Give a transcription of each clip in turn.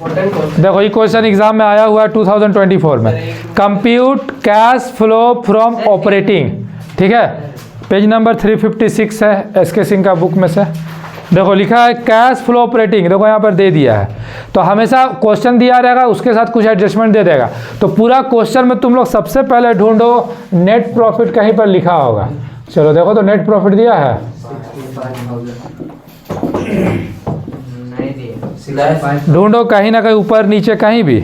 देखो ये question exam में आया हुआ है 2024 में। Compute cash flow from operating, ठीक है, पेज नंबर 356 है एसके सिंह का बुक में से। देखो लिखा है कैश फ्लो ऑपरेटिंग, देखो यहाँ पर दे दिया है। तो हमेशा क्वेश्चन दिया रहेगा उसके साथ कुछ एडजस्टमेंट दे देगा। तो पूरा क्वेश्चन में तुम लोग सबसे पहले ढूंढो नेट प्रॉफिट कहीं पर लिखा होगा। चलो देखो तो नेट प्रॉफिट दिया है, ढूंढो कहीं ना कहीं ऊपर नीचे कहीं भी।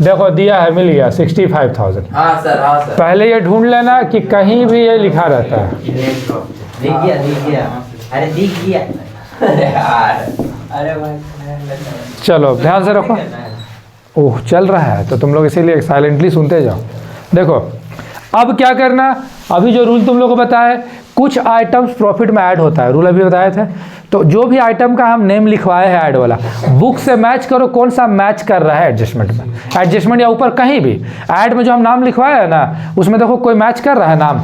देखो दिया है, मिल गया 65,000। हाँ सर, हाँ सर। पहले ये ढूंढ लेना कि कहीं भी ये लिखा रहता है। दिख गया। अरे दिख गया। अरे भाई चलो ध्यान से रखो। ओह चल रहा है तो तुम लोग इसीलिए साइलेंटली सुनते जाओ। देखो अब क्या करना, अभी जो रूल तुम लोग को बताया, कुछ आइटम्स प्रॉफिट में ऐड होता है, रूल अभी बताए थे। तो जो भी आइटम का हम नेम लिखवाए हैं ऐड वाला, बुक से मैच करो कौन सा मैच कर रहा है एडजस्टमेंट में, एडजस्टमेंट या ऊपर कहीं भी ऐड में जो हम नाम लिखवाए है ना, उसमें देखो कोई मैच कर रहा है नाम।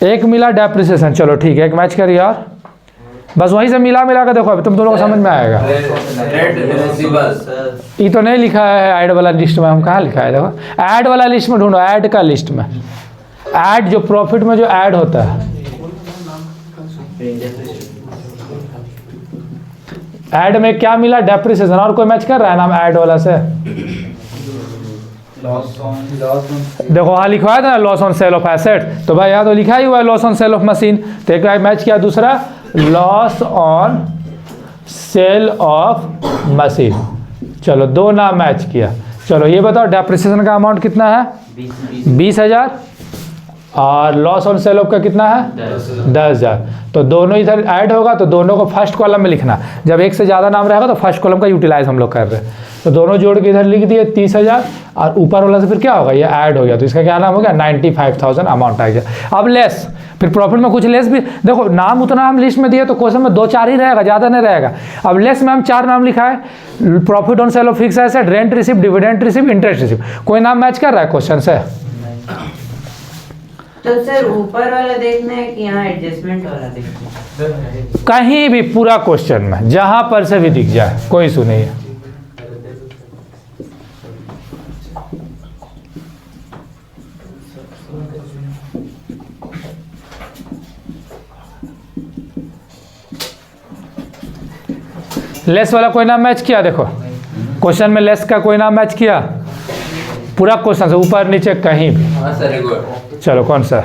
एक मिला डेप्रिसिएशन, चलो ठीक है, एक मैच करिए और बस वहीं से मिला के देखो, अभी तुम दोनों को समझ में आएगा। ये तो नहीं लिखा है ऐड वाला लिस्ट में, हम कहाँ लिखा है, देखो ऐड वाला लिस्ट में ढूंढो, ऐड का लिस्ट में, ऐड जो प्रॉफिट में जो ऐड होता है, ऐड में क्या मिला, डेप्रिसिएशन, और कोई मैच कर रहा है नाम ऐड वाला से। देखो वहाँ लिखवाया था ना loss on sale of asset, तो भाई यहाँ तो लिखा ही हुआ है loss on sale of machine, तो एक मैच किया, दूसरा loss on sale of machine. चलो दो नाम मैच किया। चलो ये बताओ डेप्रिसिएशन का अमाउंट कितना है, 20,000, और लॉस ऑन सेल ऑफ का कितना है, 10,000। तो दोनों इधर ऐड होगा तो दोनों को फर्स्ट कॉलम में लिखना। जब एक से ज़्यादा नाम रहेगा तो फर्स्ट कॉलम का यूटिलाइज हम लोग कर रहे हैं। तो दोनों जोड़ के इधर लिख दिए 30,000, और ऊपर वाला से फिर क्या होगा, ये ऐड हो गया, तो इसका क्या नाम हो गया, 95,000 अमाउंट आ गया। अब लेस, फिर प्रॉफिट में कुछ लेस भी, देखो नाम उतना हम लिस्ट में दिए तो क्वेश्चन में 2-4 ही रहेगा, ज़्यादा नहीं रहेगा। अब लेस में हम 4 नाम लिखा है, profit on sale of fix asset, rent receive, dividend receive, interest receive. कोई नाम मैच कर रहा है क्वेश्चन से? तो सर ऊपर वाला देखना है कि यहाँ एडजस्टमेंट वाला देखना है? कहीं भी पूरा क्वेश्चन में जहां पर से भी दिख जाए, कोई इशू नहीं है। लेस वाला कोई नाम मैच किया, देखो क्वेश्चन में लेस का कोई नाम मैच किया, पूरा क्वेश्चन से ऊपर नीचे कहीं भी। चलो कौन सा,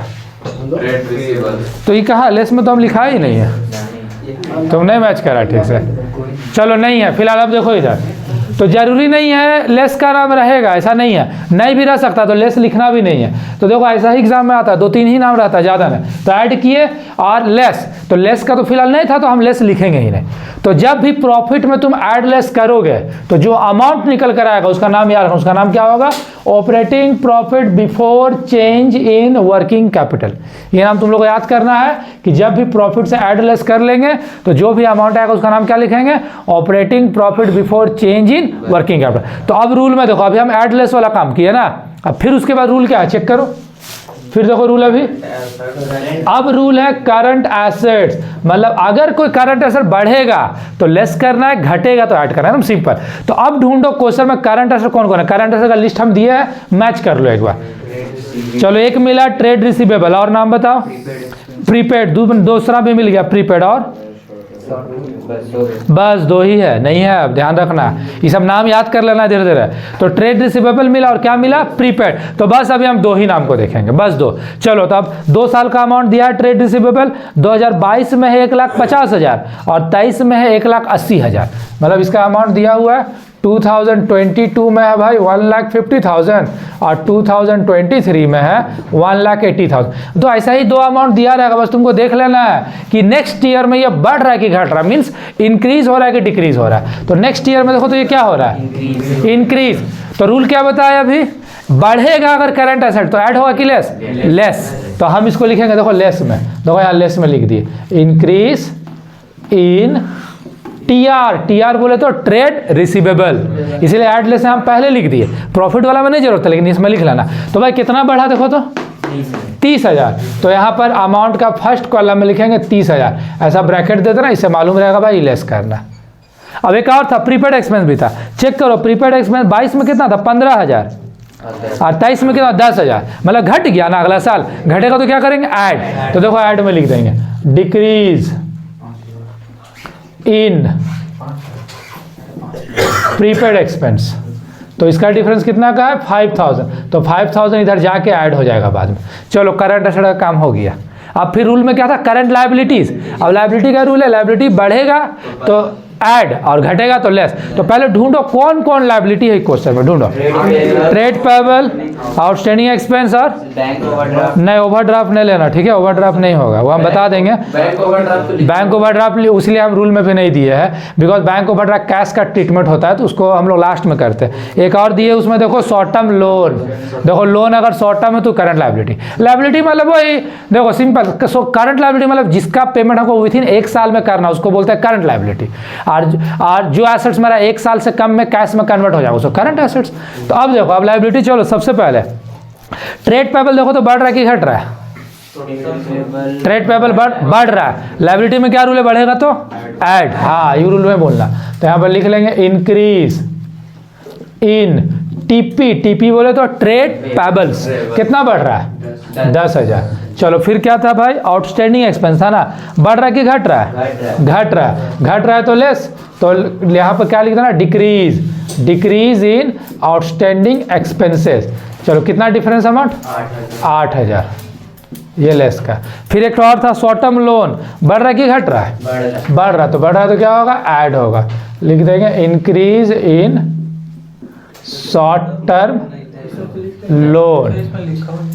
तो ये कहा लेस में तो हम लिखा ही नहीं है, तुम नहीं मैच करा ठीक से। चलो नहीं है फिलहाल, अब देखो इधर, तो जरूरी नहीं है लेस का नाम रहेगा, ऐसा नहीं है, नहीं भी रह सकता, तो लेस लिखना भी नहीं है। तो देखो ऐसा ही एग्जाम में आता है, 2-3 ही नाम रहता है, ज़्यादा नहीं। तो ऐड किए और लेस, तो लेस का तो फिलहाल नहीं था तो हम लेस लिखेंगे ही नहीं। तो जब भी प्रॉफिट में तुम ऐड लेस करोगे तो जो अमाउंट निकल कर आएगा उसका नाम याद रखो, उसका नाम क्या होगा, operating profit before change in working capital. ये नाम तुम लोग को याद करना है कि जब भी प्रॉफिट से ऐड लेस कर लेंगे तो जो भी अमाउंट आएगा उसका नाम क्या लिखेंगे, operating profit before change in working capital. तो अब रूल में देखो, अभी हम ऐड लेस वाला काम किए ना, अब फिर उसके बाद रूल क्या है चेक करो, फिर देखो रूल अभी, अब रूल है करंट एसेट्स, मतलब अगर कोई करंट एसेट बढ़ेगा तो लेस करना है, घटेगा तो ऐड करना है, एकदम सिंपल। तो अब ढूंढो क्वेश्चन में करंट एसेट कौन कौन है, करंट एसेट का लिस्ट हम दिए है, मैच कर लो एक बार। चलो एक मिला ट्रेड रिसीवेबल, और नाम बताओ, प्रीपेड, दूसरा भी मिल गया प्रीपेड, और बस 2 ही है, नहीं है, अब ध्यान रखना, ये सब नाम याद कर लेना धीरे धीरे। तो ट्रेड रिसीवेबल मिला और क्या मिला, प्रीपेड। तो बस अभी हम 2 ही नाम को देखेंगे, बस 2। चलो तो अब 2 साल का अमाउंट दिया है ट्रेड रिसीवेबल, 2022 में है 1,50,000 और 23 में है 1,80,000, मतलब इसका अमाउंट दिया हुआ है। 2022 में है भाई 1,50,000 और 2023 में है 1,80,000। तो ऐसा ही 2 अमाउंट दिया रहेगा, बस तुमको देख लेना है कि नेक्स्ट ईयर में ये बढ़ रहा है कि घट रहा है, मीन्स इंक्रीज हो रहा है कि डिक्रीज हो रहा है। तो नेक्स्ट ईयर में देखो तो ये क्या हो रहा है, इंक्रीज। तो रूल क्या बताया अभी, बढ़ेगा अगर करंट एसेट तो ऐड होगा कि लेस, लेस। तो हम इसको लिखेंगे देखो लेस में, देखो यहाँ लेस में लिख दिए, इंक्रीज इन टीआर बोले तो ट्रेड रिसीवेबल, इसीलिए ऐड लेस हम पहले लिख दिए, प्रॉफिट वाला में नहीं जरूरत है लेकिन इसमें लिख लेना। तो भाई कितना बढ़ा देखो तो 30,000, तो यहाँ पर अमाउंट का फर्स्ट कॉलम में लिखेंगे 30,000, ऐसा ब्रैकेट दे देना, इससे मालूम रहेगा भाई लेस करना। अब एक और था प्रीपेड एक्सपेंस भी था, चेक करो प्रीपेड एक्सपेंस 22 में कितना था 15,000 और 23 में कितना 10,000, मतलब घट गया ना, अगला साल घटेगा तो क्या करेंगे ऐड, तो देखो ऐड में लिख देंगे डिक्रीज इन प्रीपेड एक्सपेंस, तो इसका डिफरेंस कितना का है 5,000, तो 5,000 इधर जाके ऐड हो जाएगा बाद में। चलो करंट एसेट का काम हो गया। अब फिर रूल में क्या था करंट लायबिलिटीज, अब लायबिलिटी का रूल है लायबिलिटी बढ़ेगा तो ऐड और घटेगा तो लेस, तो पहले ढूंढो कौन कौन लायबिलिटी है क्वेश्चन में, ढूंढो ट्रेड पेबल, आउटस्टैंडिंग एक्सपेंस और बैंक ओवरड्राफ्ट, नहीं ओवरड्राफ्ट नहीं लेना, ठीक है ओवरड्राफ्ट नहीं होगा, वो हम बता देंगे। बैंक ओवरड्राफ्ट इसलिए हम रूल में भी नहीं दिए हैं, बिकॉज बैंक ओवरड्राफ्ट कैश का ट्रीटमेंट होता है तो उसको हम लोग लास्ट में करते हैं। एक और दिए उसमें देखो शॉर्ट टर्म लोन, देखो लोन अगर शॉर्ट टर्म है तो करंट लायबिलिटी, लायबिलिटी मतलब वही देखो सिंपल, करंट लायबिलिटी मतलब जिसका पेमेंट हमको विथिन 1 साल में करना उसको बोलते हैं करंट लायबिलिटी, और जो एसेट्स मेरा 1 साल से कम में कैश में कन्वर्ट हो जाएगा उसको करंट एसेट्स। तो अब देखो अब लायबिलिटी, चलो सबसे पहले ट्रेड पेबल देखो तो बढ़ रहा है कि घट रहा है, ट्रेड पेबल बढ़ रहा है, लायबिलिटी में क्या रूल है बढ़ेगा तो ऐड, हाँ ये रूल में बोलना, तो यहाँ पर लिख लेंगे इंक्रीज इन टीपी, टीपी बोले तो ट्रेड पेबल्स, कितना बढ़ रहा है 10,000। चलो फिर क्या था भाई आउटस्टैंडिंग एक्सपेंस था ना, बढ़ रहा है कि घट रहा है, घट रहा है तो लेस, तो यहाँ पर क्या लिखना डिक्रीज इन आउटस्टैंडिंग एक्सपेंसेस। चलो कितना डिफरेंस अमाउंट 8,000, ये लेस का। फिर एक और था शॉर्ट टर्म लोन, बढ़ रहा है कि घट रहा है, बढ़ रहा है, तो बढ़ रहा है तो क्या होगा ऐड होगा, लिख देंगे increase in short term loan,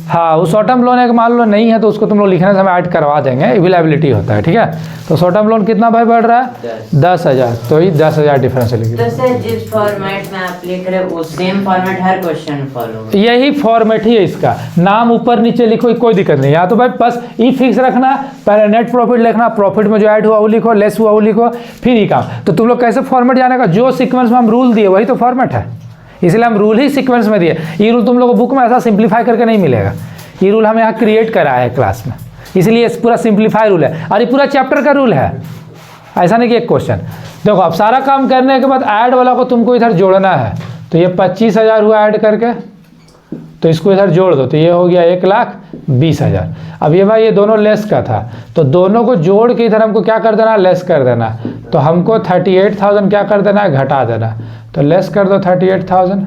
हाँ वो शॉर्ट टर्म लोन है मान लो नहीं है तो उसको तुम लोग लिखने से हम ऐड करवा देंगे, अवेलेबिलिटी होता है, ठीक है। तो शॉर्ट टर्म लोन कितना भाई बढ़ रहा है 10,000, तो ये 10,000 डिफरेंस लिखिए। तो सर जिस फॉर्मेट में आप लिख रहे हो वो सेम फॉर्मेट हर क्वेश्चन फॉलो, यही फॉर्मेट ही है इसका, नाम ऊपर नीचे लिखो कोई दिक्कत नहीं, या तो भाई बस ई फिक्स रखना, पहले नेट प्रॉफिट लिखना, प्रॉफिट में जो ऐड हुआ वो लिखो, लेस हुआ वो लिखो, फिर ही काम। तो तुम लोग कैसे फॉर्मेट जाने का, जो सीक्वेंस में हम रूल दिए वही तो फॉर्मेट है, इसलिए हम रूल ही सीक्वेंस में दिए। ये रूल तुम लोगों को बुक में ऐसा सिंप्लीफाई करके नहीं मिलेगा, ये रूल हम यहाँ क्रिएट करा है क्लास में, इसलिए पूरा सिंप्लीफाई रूल है और ये पूरा चैप्टर का रूल है, ऐसा नहीं कि एक क्वेश्चन। देखो अब सारा काम करने के बाद ऐड वाला को तुमको इधर जोड़ना है, तो ये 25,000 हुआ ऐड करके, तो इसको इधर जोड़ दो तो ये हो गया 1,20,000। अब ये भाई ये दोनों लेस का था, तो दोनों को जोड़ के इधर हमको क्या कर देना लेस कर देना, तो हमको 38,000 क्या कर देना है घटा देना, तो लेस कर दो 38,000,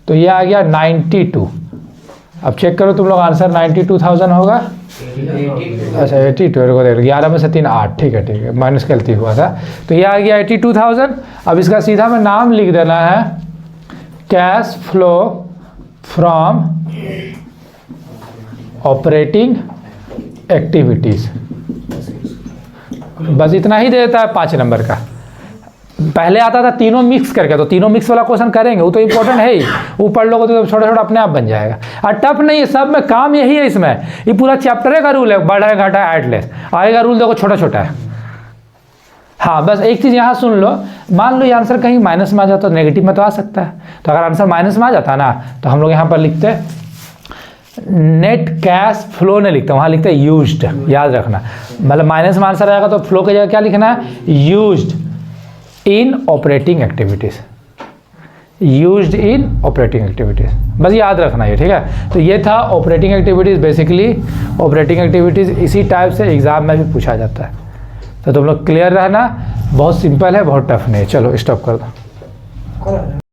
तो ये आ गया 92। अब चेक करो तुम लोग आंसर 92,000 होगा, अच्छा 82 को देख 11 में से 3 8, ठीक है माइनस गलती हुआ था, तो ये आ गया 82,000। अब इसका सीधा में नाम लिख देना है cash flow from operating activities, बस इतना ही दे देता है 5 नंबर का। पहले आता था तीनों मिक्स करके, तो तीनों मिक्स वाला क्वेश्चन करेंगे, वो तो इंपॉर्टेंट है ही, वो पढ़ लोगे तो छोटा छोटा अपने आप बन जाएगा, और टफ नहीं है, सब में काम यही है। इसमें ये पूरा चैप्टर का रूल है, बढ़ा घटा ऐड लेस, आएगा रूल देखो छोटा छोटा है। हाँ बस एक चीज़ यहाँ सुन लो, मान लो ये आंसर कहीं माइनस में आ जाता तो नेगेटिव में तो आ सकता है, तो अगर आंसर माइनस में आ जाता ना तो हम लोग यहाँ पर लिखते नेट कैश फ्लो नहीं लिखते, वहाँ लिखते यूज्ड, याद रखना, मतलब माइनस में आंसर आएगा तो फ्लो की जगह क्या लिखना है used in operating activities, used in operating activities, बस याद रखना ये, ठीक है। तो ये था operating activities, basically operating activities इसी टाइप से एग्जाम में भी पूछा जाता है, तो तुम लोग क्लियर रहना, बहुत सिंपल है, बहुत टफ नहीं। चलो स्टॉप कर दो।